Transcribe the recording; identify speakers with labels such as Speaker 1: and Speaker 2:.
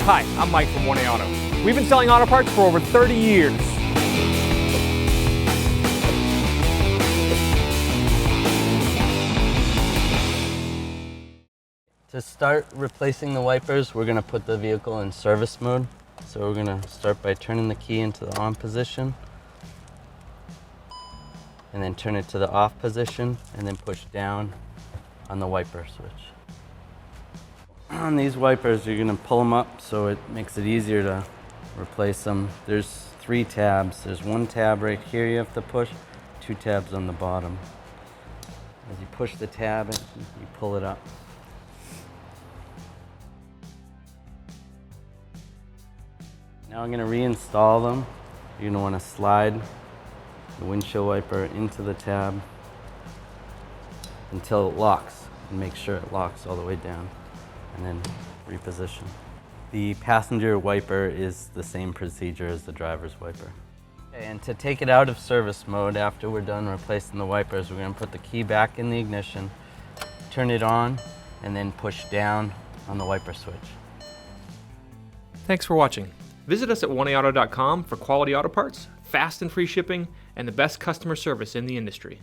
Speaker 1: Hi, I'm Mike from 1A Auto. We've been selling auto parts for over 30 years.
Speaker 2: To start replacing the wipers, we're going to put the vehicle in service mode. So we're going to start by turning the key into the on position, and then turn it to the off position, and then push down on the wiper switch. On these wipers, you're going to pull them up so it makes it easier to replace them. There's 3 tabs. There's 1 tab right here you have to push, 2 tabs on the bottom. As you push the tab, you pull it up. Now I'm going to reinstall them. You're going to want to slide the windshield wiper into the tab until it locks, and make sure it locks all the way down, and then reposition. The passenger wiper is the same procedure as the driver's wiper. Okay, and to take it out of service mode after we're done replacing the wipers, we're going to put the key back in the ignition, turn it on, and then push down on the wiper switch.
Speaker 1: Thanks for watching. Visit us at 1AAuto.com for quality auto parts, fast and free shipping, and the best customer service in the industry.